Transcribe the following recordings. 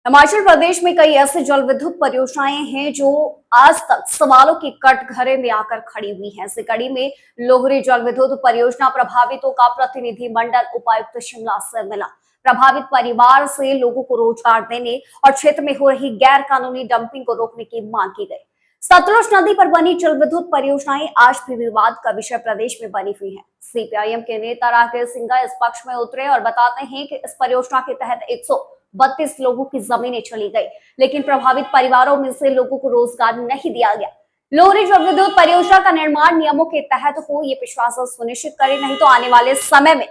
हिमाचल प्रदेश में कई ऐसे जल विद्युत परियोजनाएं हैं जो आज तक सवालों की कटघरे में आकर खड़ी हुई हैं। इसी कड़ी में लोहरी जल विद्युत परियोजना प्रभावितों का प्रतिनिधि मंडल उपायुक्त शिमला से मिला। प्रभावित परिवार से लोगों को रोजगार देने और क्षेत्र में हो रही गैर कानूनी डंपिंग को रोकने की मांग की गई। सतलुज नदी पर बनी जल विद्युत परियोजनाएं आज भी विवाद का विषय प्रदेश में बनी हुई है। सीपीआईएम के नेता राकेश सिंघा इस पक्ष में उतरे और बताते हैं कि इस परियोजना के तहत 132 लोगों की जमीनें चली गई, लेकिन प्रभावित परिवारों में से लोगों को रोजगार नहीं दिया गया। लोहरी जल विद्युत परियोजना का निर्माण नियमों के तहत हो, ये प्रशासन सुनिश्चित करे, नहीं तो आने वाले समय में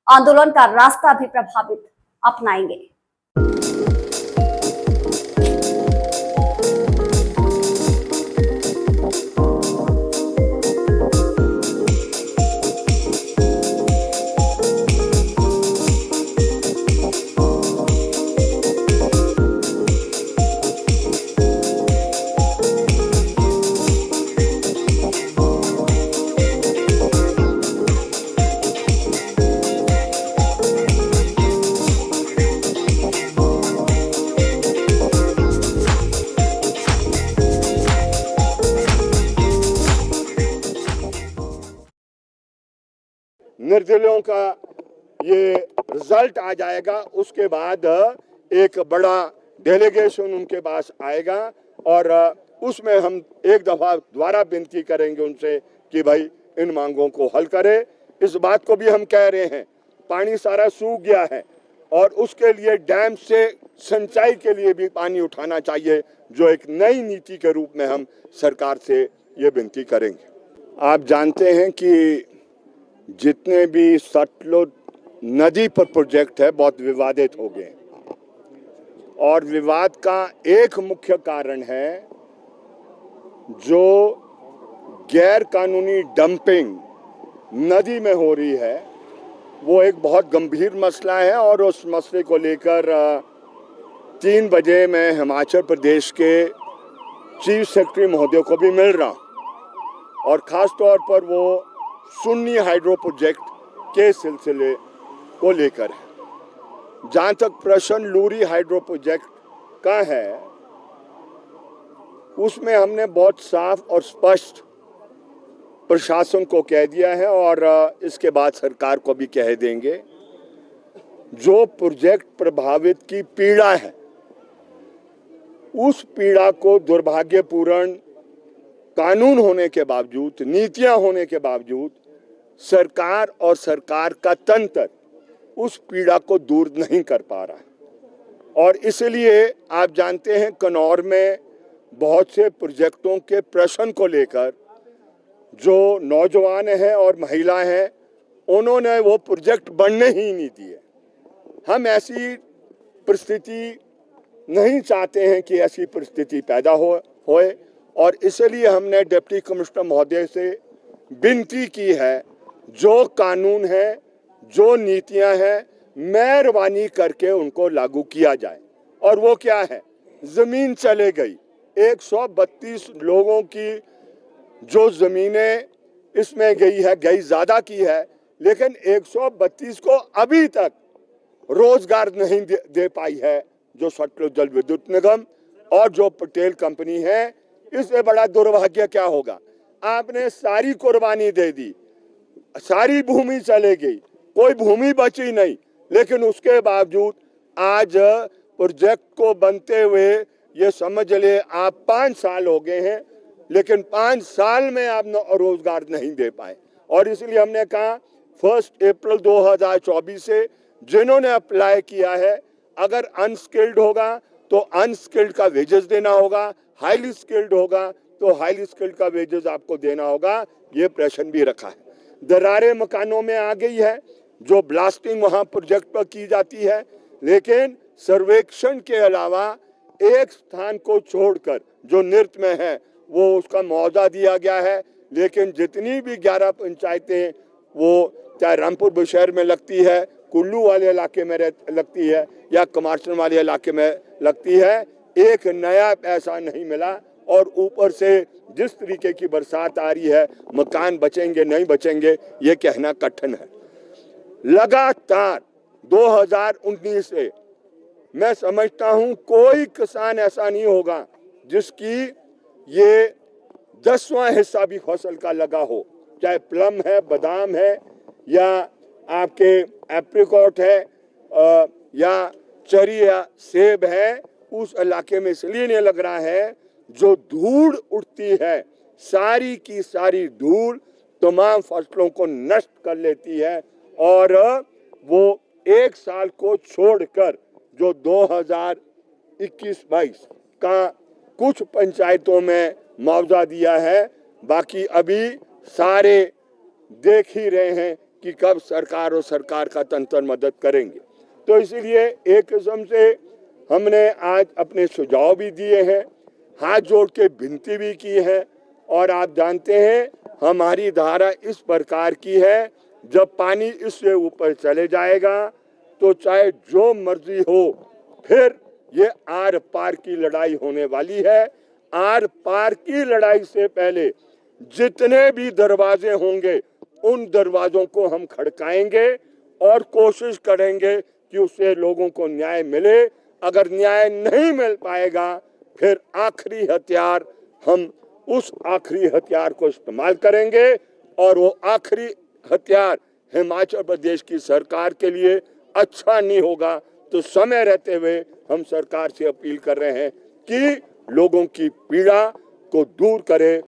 आंदोलन का रास्ता भी प्रभावित अपनाएंगे। निर्दलियों का ये रिजल्ट आ जाएगा, उसके बाद एक बड़ा डेलीगेशन उनके पास आएगा और उसमें हम एक दफा दोबारा विनती करेंगे उनसे कि भाई इन मांगों को हल करें। इस बात को भी हम कह रहे हैं, पानी सारा सूख गया है और उसके लिए डैम से सिंचाई के लिए भी पानी उठाना चाहिए, जो एक नई नीति के रूप में हम सरकार से ये विनती करेंगे। आप जानते हैं कि जितने भी सतलुज नदी पर प्रोजेक्ट है बहुत विवादित हो गए और विवाद का एक मुख्य कारण है जो गैर कानूनी डंपिंग नदी में हो रही है। वो एक बहुत गंभीर मसला है और उस मसले को लेकर 3 बजे मैं हिमाचल प्रदेश के चीफ सेक्रेटरी महोदय को भी मिल रहा हूँ और ख़ास तौर पर वो सुन्नी हाइड्रो प्रोजेक्ट के सिलसिले को लेकर है। जहाँ तक प्रश्न लोहरी हाइड्रो प्रोजेक्ट का है, उसमें हमने बहुत साफ और स्पष्ट प्रशासन को कह दिया है और इसके बाद सरकार को भी कह देंगे, जो प्रोजेक्ट प्रभावित की पीड़ा है उस पीड़ा को दुर्भाग्यपूर्ण कानून होने के बावजूद, नीतियां होने के बावजूद सरकार और सरकार का तंत्र उस पीड़ा को दूर नहीं कर पा रहा है। और इसलिए आप जानते हैं कनौर में बहुत से प्रोजेक्टों के प्रश्न को लेकर जो नौजवान हैं और महिलाएं हैं, उन्होंने वो प्रोजेक्ट बनने ही नहीं दिए। हम ऐसी परिस्थिति नहीं चाहते हैं कि ऐसी परिस्थिति पैदा होए और इसलिए हमने डिप्टी कमिश्नर महोदय से विनती की है, जो कानून है, जो नीतियां हैं, मेहरबानी करके उनको लागू किया जाए। और वो क्या है, जमीन चले गई 132 लोगों की जो जमीनें इसमें गई ज्यादा की है, लेकिन 132 को अभी तक रोजगार नहीं दे पाई है जो सतलुज जल विद्युत निगम और जो पटेल कंपनी है। इससे बड़ा दुर्भाग्य क्या होगा, आपने सारी कुर्बानी दे दी, सारी भूमि चले गई, कोई भूमि बची नहीं, लेकिन उसके बावजूद आज प्रोजेक्ट को बनते हुए ये समझ ले आप 5 साल हो गए हैं, लेकिन 5 साल में आप रोजगार नहीं दे पाए। और इसलिए हमने कहा 1 अप्रैल 2024 से जिन्होंने अप्लाई किया है, अगर अनस्किल्ड होगा तो अनस्किल्ड का वेजेस देना होगा, हाईली स्किल्ड होगा तो हाईली स्किल्ड का वेजेस आपको देना होगा। ये प्रश्न भी रखा है। दरारें मकानों में आ गई है, जो ब्लास्टिंग वहां प्रोजेक्ट पर की जाती है, लेकिन सर्वेक्षण के अलावा एक स्थान को छोड़कर जो नृत्य में है वो उसका मुआवजा दिया गया है। लेकिन जितनी भी 11 पंचायतें वो चाहे रामपुर बुशहर में लगती है, कुल्लू वाले इलाके में लगती है या कमार्शन वाले इलाके में लगती है, एक नया पैसा नहीं मिला। और ऊपर से जिस तरीके की बरसात आ रही है, मकान बचेंगे नहीं बचेंगे ये कहना कठिन है। लगातार 2019 से मैं समझता हूं कोई किसान ऐसा नहीं होगा जिसकी ये 10वां हिस्सा भी फसल का लगा हो, चाहे प्लम है, बादाम है, या आपके एप्रिकॉट है, या चरी या सेब है। उस इलाके में इसलिए नहीं लग रहा है, जो धूल उठती है, सारी की सारी धूल तमाम फसलों को नष्ट कर लेती है, और वो एक साल को छोड़कर जो 2021-22 का कुछ पंचायतों में मुआवजा दिया है, बाकी अभी सारे देख ही रहे हैं कि कब सरकार और सरकार का तंत्र मदद करेंगे। तो इसीलिए एक किस्म से हमने आज अपने सुझाव भी दिए हैं, हाथ जोड़ के विनती भी की है, और आप जानते हैं हमारी धारा इस प्रकार की है, जब पानी इससे ऊपर चले जाएगा तो चाहे जो मर्जी हो, फिर ये आर पार की लड़ाई होने वाली है। आर पार की लड़ाई से पहले जितने भी दरवाजे होंगे उन दरवाजों को हम खड़काएंगे और कोशिश करेंगे कि उससे लोगों को न्याय मिले। अगर न्याय नहीं मिल पाएगा, फिर आखिरी हथियार, हम उस आखिरी हथियार को इस्तेमाल करेंगे, और वो आखिरी हथियार हिमाचल प्रदेश की सरकार के लिए अच्छा नहीं होगा। तो समय रहते हुए हम सरकार से अपील कर रहे हैं कि लोगों की पीड़ा को दूर करें।